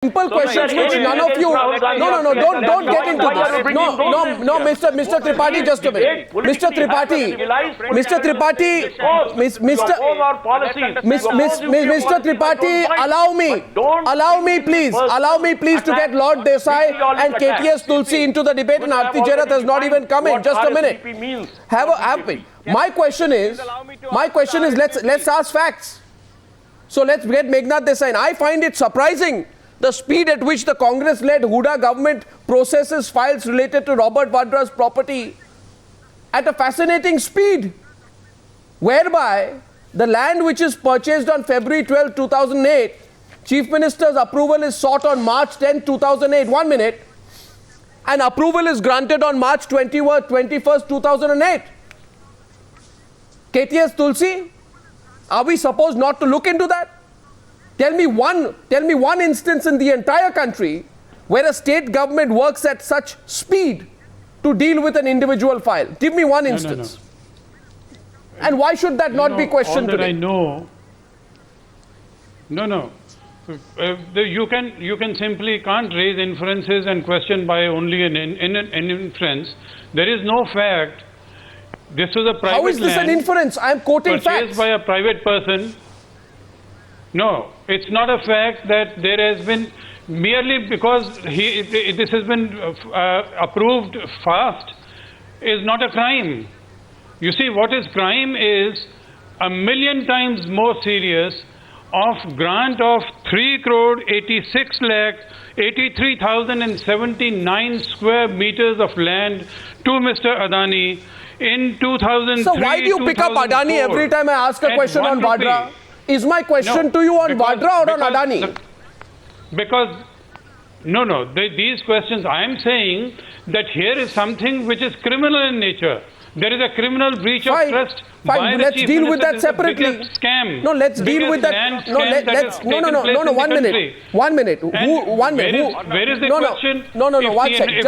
Simple questions which none of you. No, don't get into this. No, Mr. Tripathi, just a minute. Mr. Tripathi, allow me please to get Lord Desai and KTS Tulsi into the debate, and Aarti Jairath has not even come in. Just a minute. My question is, let's ask facts. So let's get Meghnath Desai. And I find it surprising the speed at which the Congress-led Huda government processes files related to Robert Vadra's property at a fascinating speed, whereby the land which is purchased on February 12, 2008, Chief Minister's approval is sought on March 10, 2008, 1 minute, and approval is granted on March 21st, 2008. KTS Tulsi, are we supposed not to look into that? Tell me one instance in the entire country where a state government works at such speed to deal with an individual file. Give me one instance. No. And why should that not be questioned all that today? I know. You can simply can't raise inferences and question by only an inference. There is no fact. This was a private land. How is this an inference? I am quoting facts. Purchased by a private person. No, it's not a fact that there has been, merely because this has been approved fast, is not a crime. You see, what is crime is 1,000,000 times more serious of grant of 3,86,83,079 square meters of land to Mr. Adani in 2003. So why do you pick up Adani every time I ask a question on Vadra? Is my question to you on Vadra or on Adani? These questions, I am saying that here is something which is criminal in nature. There is a criminal breach of trust. Fine, let's deal with that separately. Scam. No, let's deal with that. No, 1 minute. 1 minute. Where is the question? No, 1 second.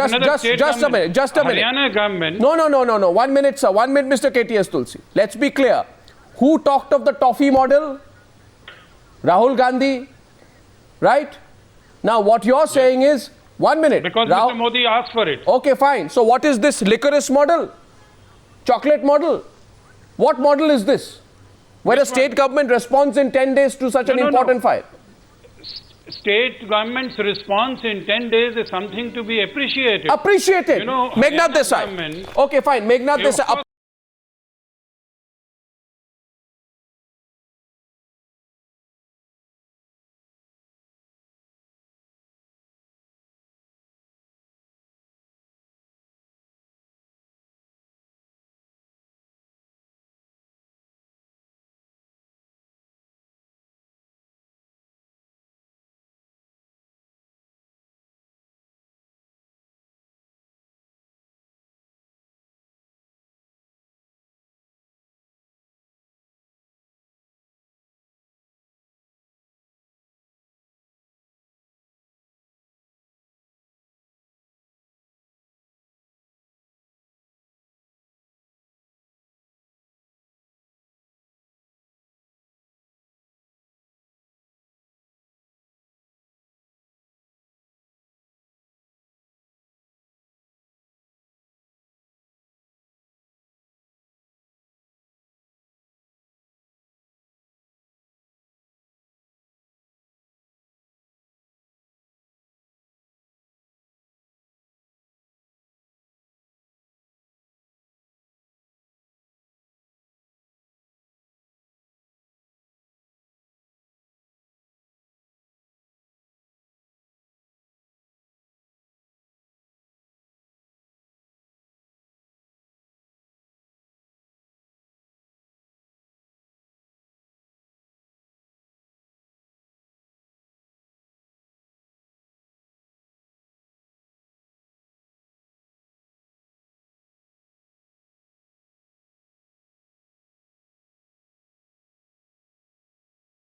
Just a minute. Haryana government. No. 1 minute, sir. 1 minute, Mr. KTS Tulsi. Let's be clear. Who talked of the toffee model? Rahul Gandhi, right? Now what you're saying is, 1 minute. Because Mr. Modi asked for it. Okay, fine. So what is this licorice model? Chocolate model? What model is this? Where a state government responds in 10 days to such an important file? State government's response in 10 days is something to be appreciated. Appreciated? Meghnath Desai. Okay, fine. Meghnath Desai.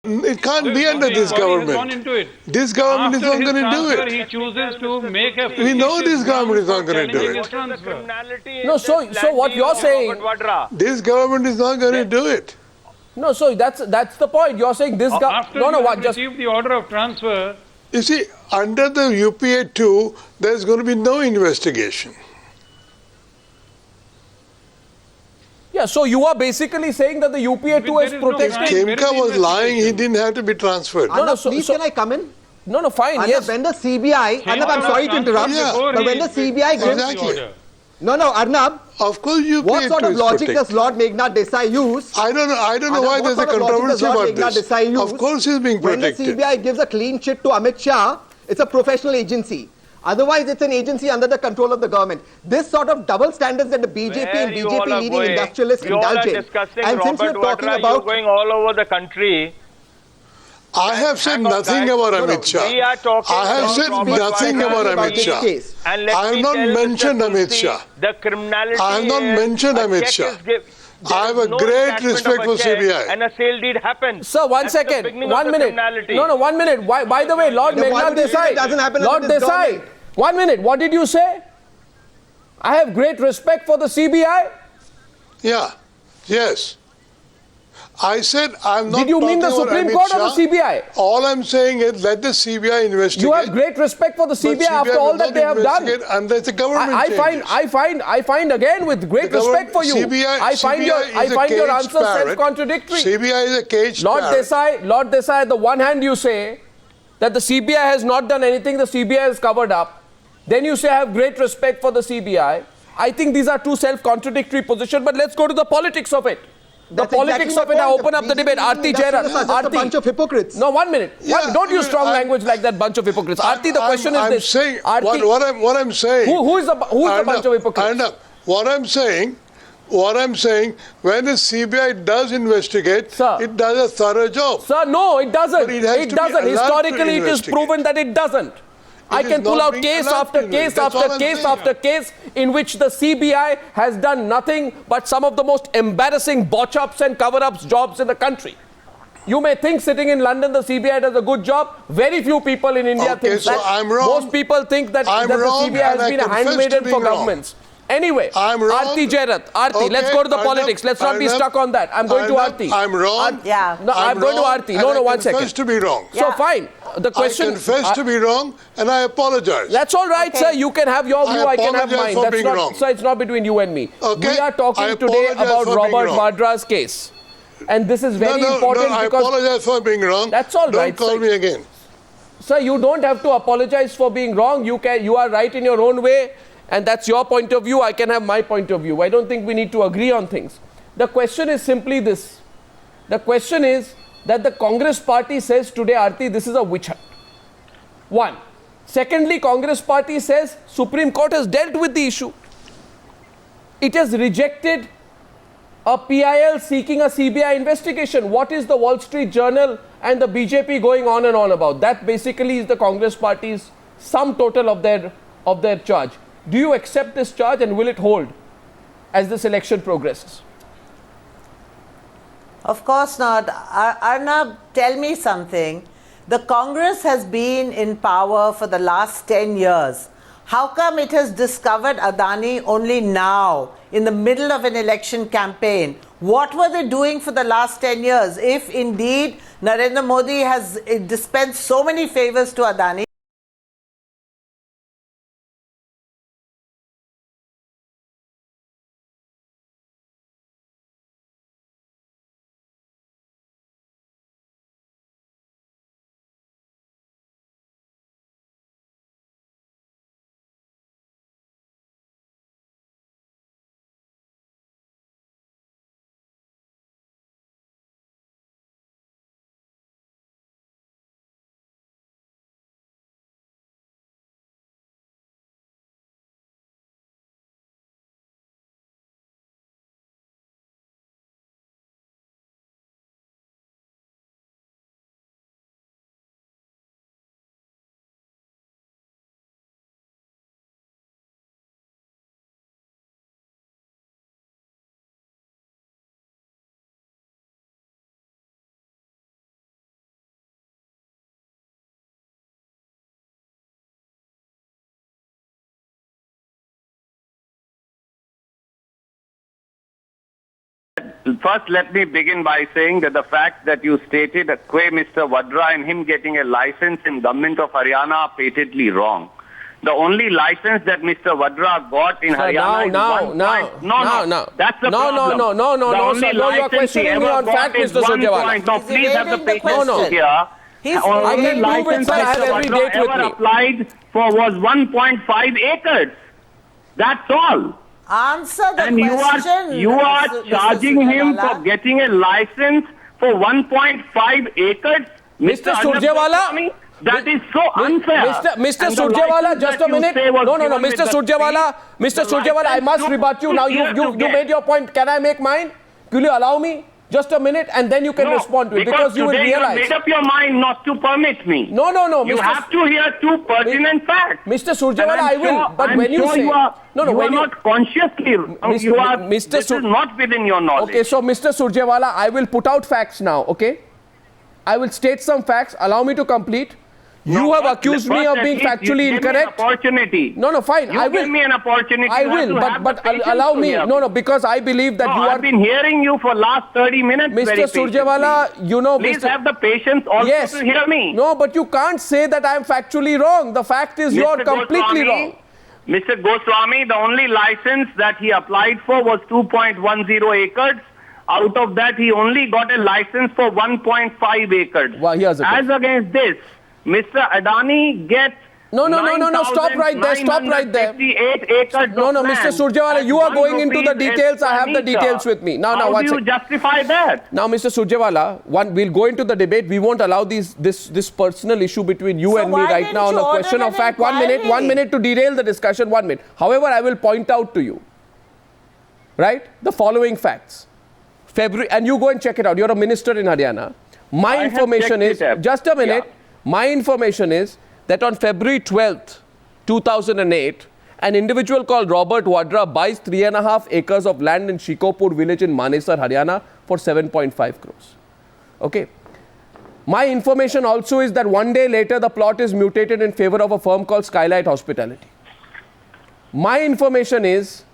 It can't be under this government. This government is not going to do it. He chooses to make a we know this government is not going to do it. No, so what you're saying, this government is not going to do it. No, so that's the point. You're saying this government. After you have received the order of transfer, You see, under the UPA 2, there's going to be no investigation. Yeah, so you are basically saying that the UPA 2 is There is no protecting. If crime. Khemka was lying, he didn't have to be transferred. No, no, Please, can I come in? No, fine, Arnab, yes. when the CBI, Arnab, I'm sorry to interrupt, Yeah. but when the CBI gives... Exactly. No, Arnab, Of course, UPA what sort 2 of is logic protected. does Lord Meghnad Desai use? I don't know Arnab, why what there's a sort of logic does controversy Lord about Meghnad this. Desai use? Of course he's being When the protected. CBI gives a clean chit to Amit Shah, it's a professional agency. Otherwise, it's an agency under the control of the government. This sort of double standards that the BJP and BJP leading industrialists indulge in. And since we're talking about... going all over the country. I have said nothing about Amit Shah. We are talking I have about said Robert nothing Vadra about Amit this Shah. case. And let I have me not tell Mr. mentioned Amit Tulsi, Shah. The criminality I have not is mentioned a Amit check Shah. is there I have is a no great encashment respect of for a check CBI. And a sale did happen. Sir, one That's the second, beginning of 1 the minute. criminality. No, 1 minute. By the way, Lord Then why Meghnad would you say Desai. it doesn't happen Lord under this Desai. government? 1 minute. What did you say? I have great respect for the CBI. Yeah. Yes. I said I'm not Did you mean the talking about Supreme Amit Court or the Shah. CBI? All I'm saying is let the CBI investigate. You have great respect for the But CBI after all will that not they have done. investigate Unless the government I find again with great The respect for you. CBI, I find your caged answer parrot. self-contradictory. CBI is a caged parrot. Lord Desai, on the one hand you say that the CBI has not done anything, the CBI has covered up. Then you say I have great respect for the CBI. I think these are two self-contradictory positions, but let's go to the politics of it. The That's politics exactly of it, I my point. open up the debate. Aarti Industrialists Jairam. are just a bunch of hypocrites. No, 1 minute. Yeah, Don't use strong I- language like that, bunch of hypocrites. Aarti, the question is I'm this. saying, Aarti, what I'm saying. who is the bunch of hypocrites? What I'm saying, when the CBI does investigate, Sir. it does a thorough job. Sir, no, it doesn't. But it has It to be doesn't. allowed to Historically, it is investigate. proven that it doesn't. I is can pull not out being case allowed after to case investigate. That's all after I'm case saying. after case in which the CBI has done nothing but some of the most embarrassing botch-ups and cover-ups jobs in the country. You may think sitting in London the CBI does a good job. Very few people in India Okay, think so that. I'm wrong. Most people think that, I'm that the wrong, CBI has and I been a confess to handmaiden for being wrong. governments. Anyway, I'm wrong. Aarti Jairat, Aarti, let's Okay, go to the Arnab, politics. Let's not be Arnab, stuck on that. I'm going to Arnab, Aarti. I'm wrong. Yeah. No, I'm going to wrong, Aarti. and No, I one confess second. to be wrong. So Yeah. fine. The question. I confess to be wrong, and I apologize. That's all right, Okay. sir. You can have your view. I can have apologize mine. for That's being not, wrong. sir. It's not between you and me. Okay. We are talking I today apologize about for being Robert wrong. Vadra's case, and this is very no, important I because, apologize for being wrong. That's all Don't right, call sir. me again. sir, you don't have to apologize for being wrong. You are right in your own way, and that's your point of view. I can have my point of view. I don't think we need to agree on things. The question is simply this. The question is that the Congress party says today, Aarti, this is a witch hunt. One. Secondly, Congress party says Supreme Court has dealt with the issue. It has rejected a PIL seeking a CBI investigation. What is the Wall Street Journal and the BJP going on and on about? That basically is the Congress party's sum total of their charge. Do you accept this charge and will it hold as this election progresses? Of course not. Arnab, tell me something. The Congress has been in power for the last 10 years. How come it has discovered Adani only now, in the middle of an election campaign? What were they doing for the last 10 years? If indeed Narendra Modi has dispensed so many favors to Adani, First, let me begin by saying that the fact that you stated Mr. Vadra and him getting a license in government of Haryana are patently wrong. The only license that Mr. Vadra got in Haryana No. That's the No, problem. no, sir. No, you are questioning me on fact, Mr. Surjewala. No, please have the evading the patience question. here. He's I Only can prove it, license sir. I have Mr. every Vadra date with ever me. applied for was 1.5 acres. That's all. Answer the And question. you are Mr. charging him Surjewala. for getting a license for 1.5 acres. Mr. Arnab Surjewala, Goswami, that is so unfair. Mr. And the Surjewala, license just that a you minute. say was No, given with Mr. the Surjewala, speech, Mr. the Surjewala, I license must took rebut you. 2 Now, years you to get. made your point. Can I make mine? Will you allow me? Just a minute, and then you can respond to it, because you will today realize. You made up your mind not to permit me. No, You Mr. have to hear two pertinent facts. Mr. Surjewala, And I'm I will. sure- But I'm when you sure say. you are, No, you when are you. not consciously. You are. Mr. This is not within your knowledge. Okay, so Mr. Surjewala, I will put out facts now, okay? I will state some facts. Allow me to complete. You have accused me of being factually incorrect. Opportunity. No, fine. You I will. give me an opportunity. I You have will, to have but the patience allow to me. hear No, because I believe that No, you I've are. been hearing you for last 30 minutes. Mr. very patiently. Surjewala, you know, Please Mr. have the patience also Yes. to hear me. No, but you can't say that I am factually wrong. The fact is you are Mr. completely Goswami, wrong. Mr. Goswami, the only license that he applied for was 2.10 acres. Out of that, he only got a license for 1.5 acres. Well, here's the As against this, Mr. Adani gets No, stop right there, stop right there. 958 acres No, of Mr. land Surjewala, at you are 1 going into the rupees details. I have the per meter. details with me. Now, How one do you second. justify that? Now, Mr. Surjewala, we'll go into the debate. We won't allow this personal issue between you So and me why right didn't now on you the question order of an fact. 1 minute, inquiry? 1 minute to derail the discussion. 1 minute. However, I will point out to you, right, the following facts. February, and you go and check it out. You're a minister in Haryana. My I have information checked is, it up. just a minute, Yeah. my information is that on February 12th, 2008, an individual called Robert Vadra buys 3.5 acres of land in Shikopur village in Manesar, Haryana for 7.5 crores. Okay. My information also is that 1 day later, the plot is mutated in favor of a firm called Skylight Hospitality. My information is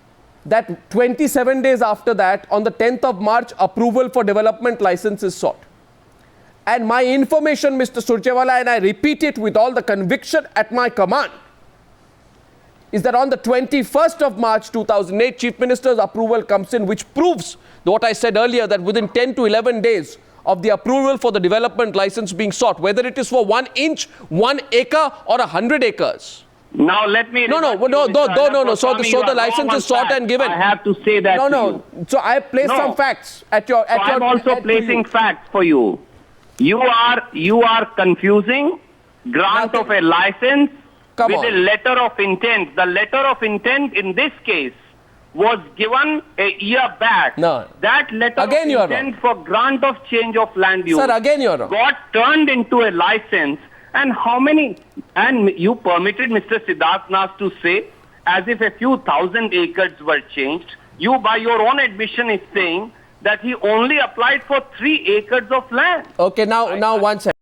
that 27 days after that, on the 10th of March, approval for development license is sought. And my information, Mr. Surjewala, and I repeat it with all the conviction at my command, is that on the 21st of March 2008, Chief Minister's approval comes in, which proves what I said earlier, that within 10 to 11 days of the approval for the development license being sought, whether it is for 1 inch, 1 acre or 100 acres. Now let me... No. So the license is sought and given. I have to say that to No. you. So I place some facts at your... So I'm also placing facts for you. You are confusing grant of a license Come with on. a letter of intent. The letter of intent in this case was given a year back. No. That letter Again you are of intent for grant of change of land use Sir, again you are wrong. got turned into a license. And how many? And you permitted Mr. Siddharth Nas to say as if a few thousand acres were changed. You, by your own admission, is saying that he only applied for 3 acres of land. Okay, now 1 second.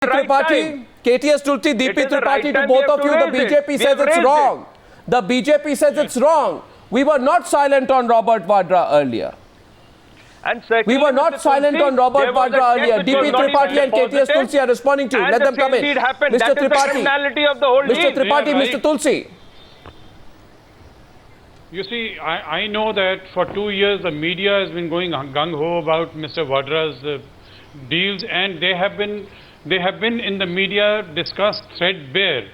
right Tripathi, time. KTS Tulsi, It DP is the right Tripathi, to time both we have of to you, the raise it. BJP We says have it's raised wrong. The BJP says it's wrong. We were not silent on Robert Vadra earlier. And secondly, We were not Mr. silent Tulsi, on Robert there was a Vadra check earlier. which DP was not Tripathi even and KTS deposited, Tulsi are responding to you. and Let the them come same in. did happen. Mr. That is the Tripathi. criminality of the whole Mr. deal. Tripathi, Yeah, Mr. right. Tulsi. You see, I know that for 2 years the media has been going gung-ho about Mr. Vadra's deals, and they have been in the media discussed threadbare.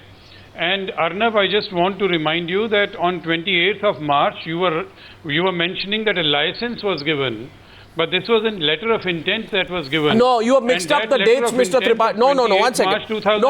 And Arnab, I just want to remind you that on 28th of March you were mentioning that a license was given, but this was a letter of intent that was given. No, you have mixed And up that the letter dates, of Mr. intent Tripathi. of No, 28th 1 second. March 2000